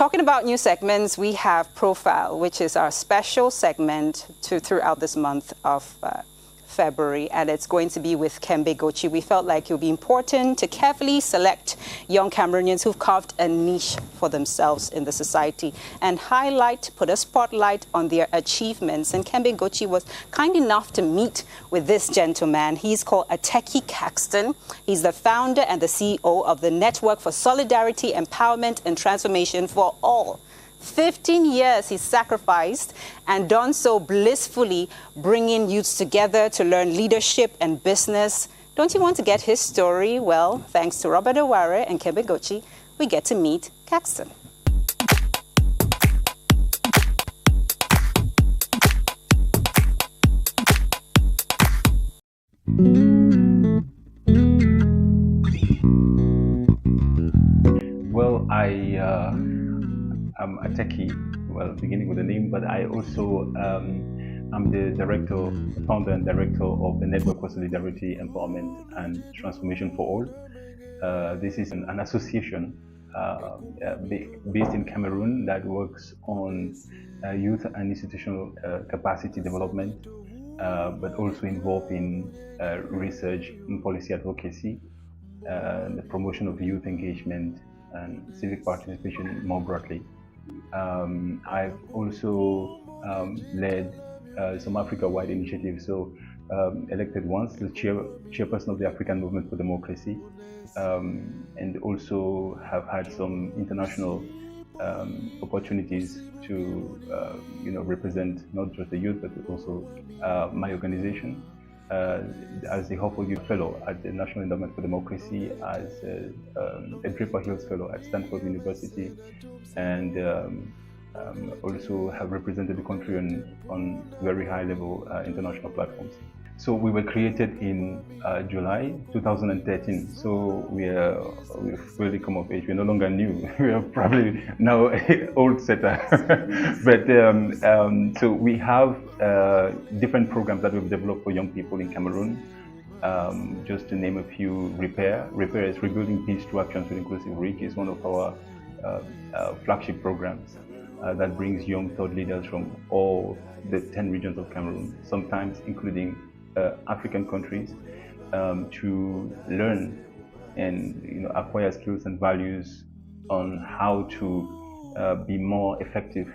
Talking about new segments, we have Profile, which is our special segment throughout this month of February, and it's going to be with Kembe Gochi. We felt like it would be important to carefully select young Cameroonians who've carved a niche for themselves in the society and put a spotlight on their achievements. And Kembe Gochi was kind enough to meet with this gentleman. He's called Ateki Claxton. He's the founder and the CEO of the Network for Solidarity, Empowerment and Transformation for All. 15 years he's sacrificed and done so blissfully, bringing youths together to learn leadership and business. Don't you want to get his story? Well, thanks to Robert Oware and Kembe Gochi, we get to meet Claxton. Well, I'm Ateki, well, beginning with the name, but I also am the founder and director of the Network for Solidarity, Empowerment and Transformation for All. This is an association based in Cameroon that works on youth and institutional capacity development, but also involved in research and policy advocacy, the promotion of youth engagement and civic participation more broadly. I've also led some Africa-wide initiatives, so elected once the chairperson of the African Movement for Democracy, and also have had some international opportunities to represent not just the youth but also my organization as the Hopeful Youth Fellow at the National Endowment for Democracy, as a Draper Hills Fellow at Stanford University, and also have represented the country on very high level international platforms. So we were created in July 2013. So we've really come of age. We're no longer new. We are probably now old Seta. But so we have different programs that we've developed for young people in Cameroon. Just to name a few, Repair is Rebuilding Peace Through Actions with Inclusive Reach, is one of our flagship programs that brings young thought leaders from all the 10 regions of Cameroon, sometimes including African countries, to learn and acquire skills and values on how to be more effective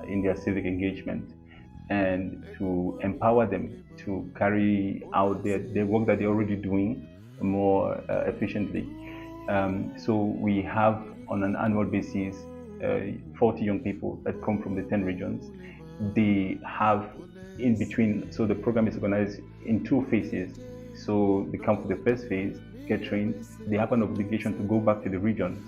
in their civic engagement, and to empower them to carry out their work that they're already doing more efficiently. So we have on an annual basis 40 young people that come from the 10 regions. They have in between, so the program is organized in 2 phases. So they come for the first phase, get trained. They have an obligation to go back to the region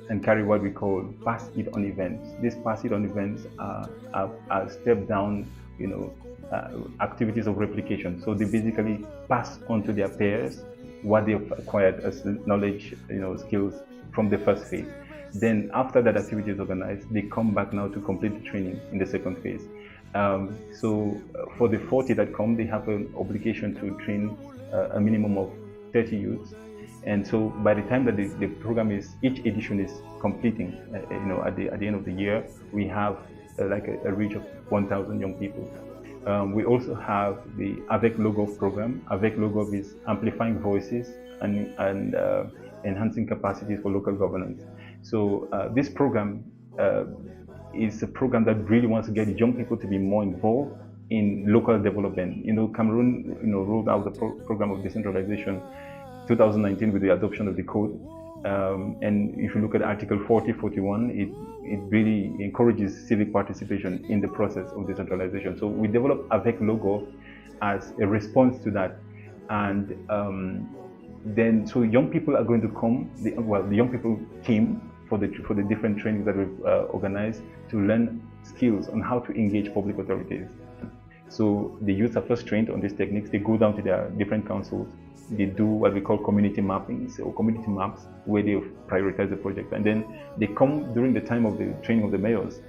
and carry what we call pass it on events. These pass it on events are step down, activities of replication. So they basically pass on to their peers what they've acquired as knowledge, skills from the first phase. Then after that activity is organized, they come back now to complete the training in the second phase. So for the 40 that come, they have an obligation to train a minimum of 30 youths. And so by the time that the program each edition is completing, at the end of the year, we have like a reach of 1,000 young people. We also have the Avec Logov program. Avec Logov is amplifying voices and enhancing capacities for local governance. So this program is a program that really wants to get young people to be more involved in local development. Cameroon, rolled out the program of decentralization 2019 with the adoption of the code. And if you look at Article 4041, it really encourages civic participation in the process of decentralization. So we developed Avec Logo as a response to that. And then, so young people are going to come, the young people came for the different trainings that we've organized to learn skills on how to engage public authorities. So the youths are first trained on these techniques. They go down to their different councils. They do what we call community mappings or community maps, where they prioritize the project. And then they come during the time of the training of the mayors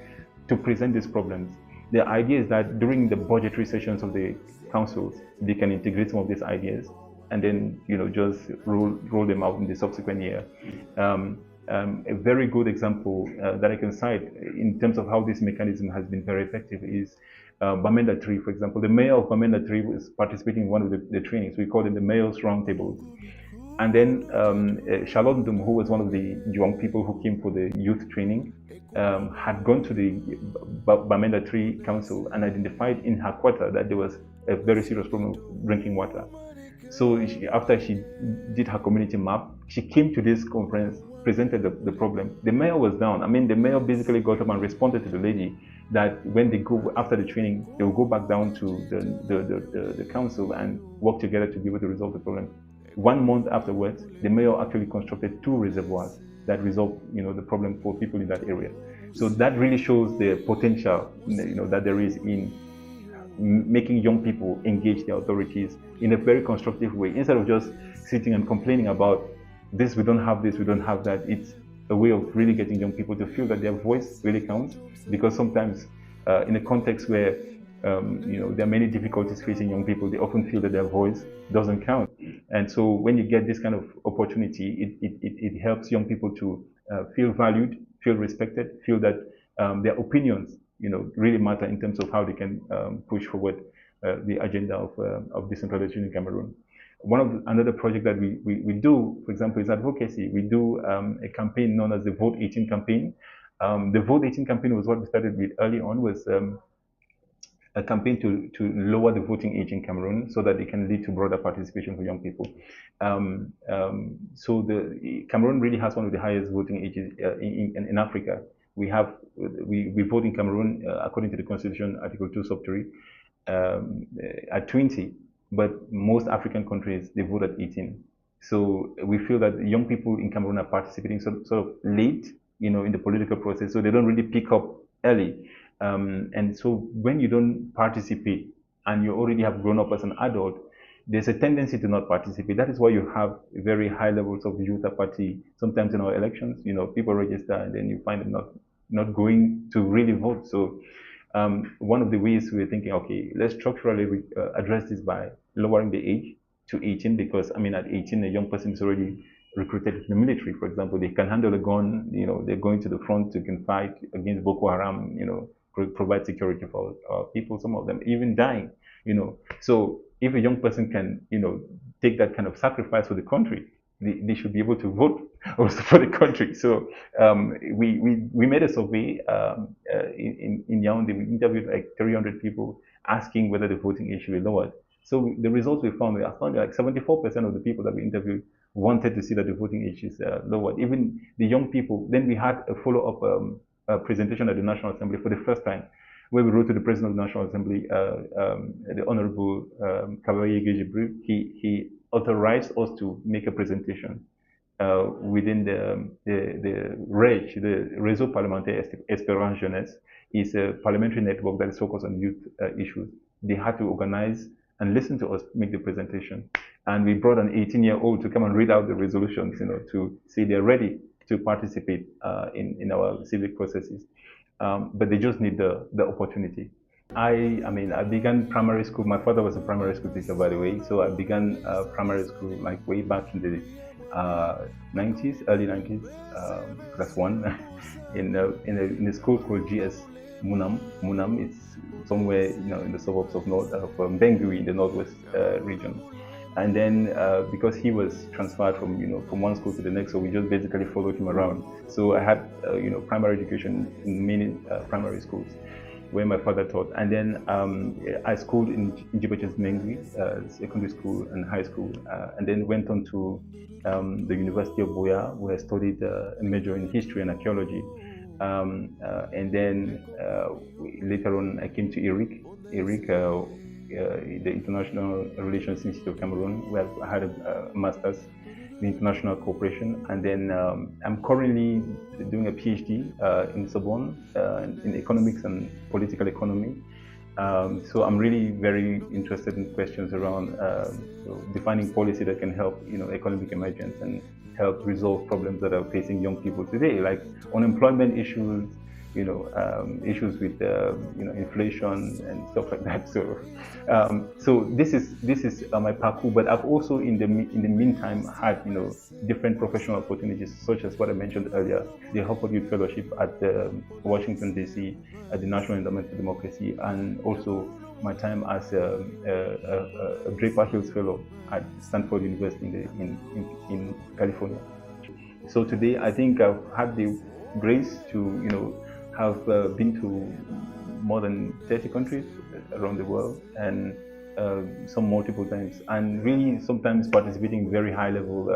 to present these problems. The idea is that during the budgetary sessions of the councils, they can integrate some of these ideas and then just roll them out in the subsequent year. A very good example that I can cite in terms of how this mechanism has been very effective is Bamenda 3, for example. The mayor of Bamenda 3 was participating in one of the trainings. We call them the mayor's roundtables. And then Charlotte Dum, who was one of the young people who came for the youth training, had gone to the Bamenda 3 council and identified in her quarter that there was a very serious problem of drinking water. So after she did her community map, she came to this conference, presented the problem. The mayor was down. I mean, the mayor basically got up and responded to the lady that when they go after the training, they will go back down to the council and work together to be able to resolve the problem. 1 month afterwards, the mayor actually constructed 2 reservoirs that resolved, the problem for people in that area. So that really shows the potential, that there is in making young people engage the authorities in a very constructive way, instead of just sitting and complaining about this, we don't have this, we don't have that. It's a way of really getting young people to feel that their voice really counts, because sometimes in a context where there are many difficulties facing young people, they often feel that their voice doesn't count. And so when you get this kind of opportunity, it helps young people to feel valued, feel respected, feel that their opinions really matter in terms of how they can push forward the agenda of decentralization in Cameroon. Another project that we do, for example, is advocacy. We do a campaign known as the Vote 18 campaign. The Vote 18 campaign was what we started with early on, was a campaign to lower the voting age in Cameroon so that it can lead to broader participation for young people. So Cameroon really has one of the highest voting ages in Africa. We vote in Cameroon according to the Constitution, Article 2, Sub 3, at 20, but most African countries, they vote at 18. So we feel that young people in Cameroon are participating sort of late, in the political process, so they don't really pick up early. And so when you don't participate and you already have grown up as an adult, there's a tendency to not participate. That is why you have very high levels of youth apathy. Sometimes in our elections, people register and then you find them not going to really vote. So one of the ways we're thinking, okay, let's structurally address this by lowering the age to 18, because at 18, a young person is already recruited in the military, for example. They can handle a gun, they're going to the front, they can fight against Boko Haram, provide security for people, some of them even dying, So if a young person can, take that kind of sacrifice for the country, they should be able to vote also for the country. So we made a survey in Yaoundé. We interviewed like 300 people asking whether the voting age should be lowered. So the results we found like 74% of the people that we interviewed wanted to see that the voting age is lowered. Even the young people. Then we had a follow-up presentation at the National Assembly for the first time, where we wrote to the President of the National Assembly, the Honorable Kabaye Gejibril. He authorized us to make a presentation within the REG, the Réseau Parlementaire Espérance Jeunesse, is a parliamentary network that is focused on youth issues. They had to organize and listen to us make the presentation. And we brought an 18-year-old to come and read out the resolutions, to say they're ready to participate in our civic processes. But they just need the opportunity. I began primary school. My father was a primary school teacher, by the way. So I began primary school like way back in the 90s, early 90s, class 1, in a school called GS Munam. Munam, it's somewhere in the suburbs of Bengui in the northwest region. And then because he was transferred from one school to the next, so we just basically followed him around. So I had primary education in many primary schools where my father taught. And then I schooled in Djibouti's Mengui, secondary school and high school, and then went on to the University of Buea, where I studied a major in history and archaeology. And then later on, I came to IRIC, the International Relations Institute of Cameroon, where I had a master's in international cooperation. And then I'm currently doing a PhD in Sorbonne in economics and political economy. So I'm really very interested in questions around defining policy that can help economic emergence and help resolve problems that are facing young people today, like unemployment issues, issues with inflation and stuff like that. So this is my parcours. But I've also in the meantime had different professional opportunities, such as what I mentioned earlier, the Harvard Youth Fellowship at Washington D.C. at the National Endowment for Democracy, and also my time as a Draper Hills Fellow at Stanford University in California. So today, I think I've had the grace to, have been to more than 30 countries around the world, and some multiple times, and really sometimes participating in very high level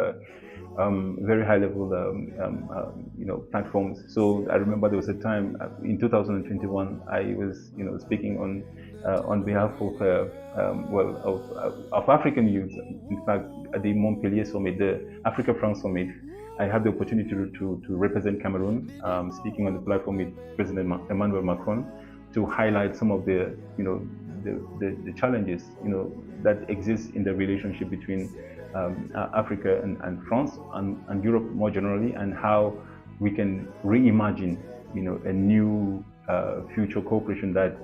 platforms. So I remember there was a time in 2021 I was speaking on behalf of African youth. In fact, at the Montpellier Summit, the Africa France Summit, I had the opportunity to represent Cameroon, speaking on the platform with President Emmanuel Macron, to highlight some of the challenges that exist in the relationship between Africa and France and Europe more generally, and how we can reimagine a new future cooperation that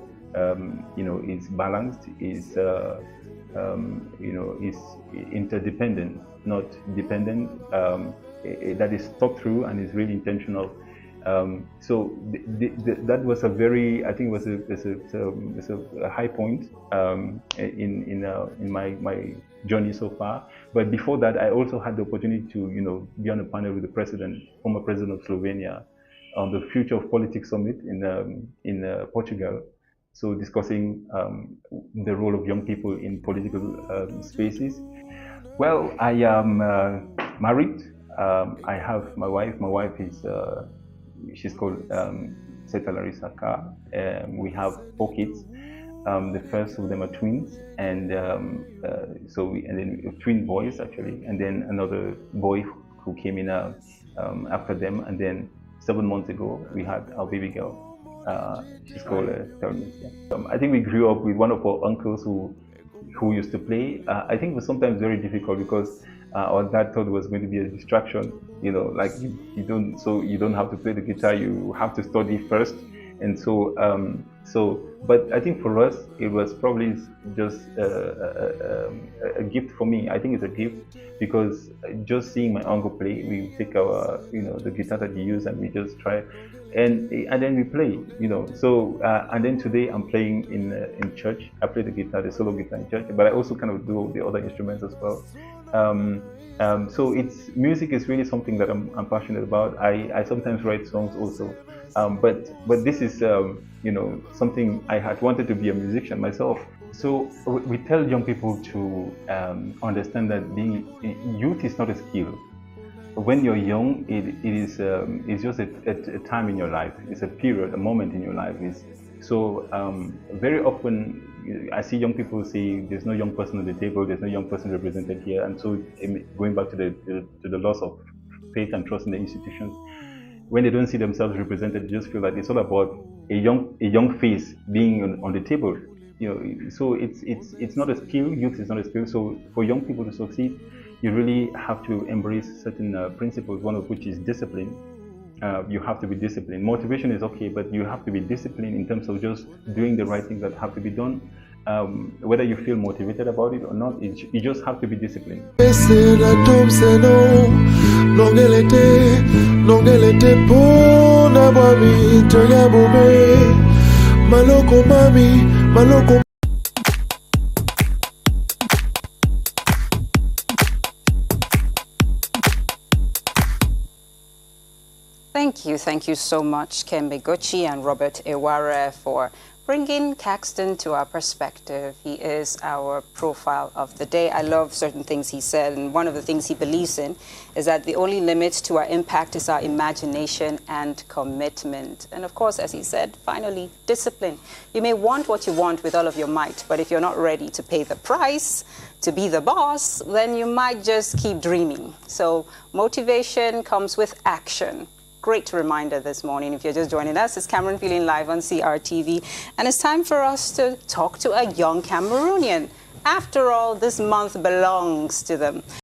is balanced, is interdependent, not dependent, that is thought through and is really intentional. So that was a very, I think it was a high point in my journey so far. But before that, I also had the opportunity to be on a panel with the former president of Slovenia, on the Future of Politics Summit in Portugal. So discussing the role of young people in political spaces. Well, I am married. I have my wife. My wife is she's called Seta Larissa Carr. We have 4 kids. The first of them are twins, and then twin boys actually, and then another boy who came in after them, and then 7 months ago we had our baby girl. She's called Terence. Yeah. I think we grew up with one of our uncles who used to play. I think it was sometimes very difficult because our dad thought it was going to be a distraction. Like you don't have to play the guitar. You have to study first. And but I think for us it was probably just a gift for me. I think it's a gift because just seeing my uncle play, we take our the guitar that he used and we just try, and then we play. So and then today I'm playing in church. I play the guitar, the solo guitar in church, but I also kind of do the other instruments as well. So music is really something that I'm passionate about. I sometimes write songs also. But this is something I had wanted to be a musician myself. So we tell young people to understand that being youth is not a skill. When you're young, it's just a time in your life. It's a period, a moment in your life. So very often I see young people say there's no young person at the table, there's no young person represented here, and so going back to the loss of faith and trust in the institutions. When they don't see themselves represented, they just feel like it's all about a young face being on the table. So it's not a skill. Youth is not a skill. So for young people to succeed, you really have to embrace certain principles. One of which is discipline. You have to be disciplined. Motivation is okay, but you have to be disciplined in terms of just doing the right things that have to be done. Whether you feel motivated about it or not, you just have to be disciplined. Thank you so much, Kembe Gochi and Robert Eware, for bringing Claxton to our perspective. He is our profile of the day. I love certain things he said, and one of the things he believes in is that the only limit to our impact is our imagination and commitment. And of course, as he said, finally, discipline. You may want what you want with all of your might, but if you're not ready to pay the price, to be the boss, then you might just keep dreaming. So motivation comes with action. Great reminder this morning. If you're just joining us, it's Cameron Feeling live on CRTV, and it's time for us to talk to a young Cameroonian. After all, this month belongs to them.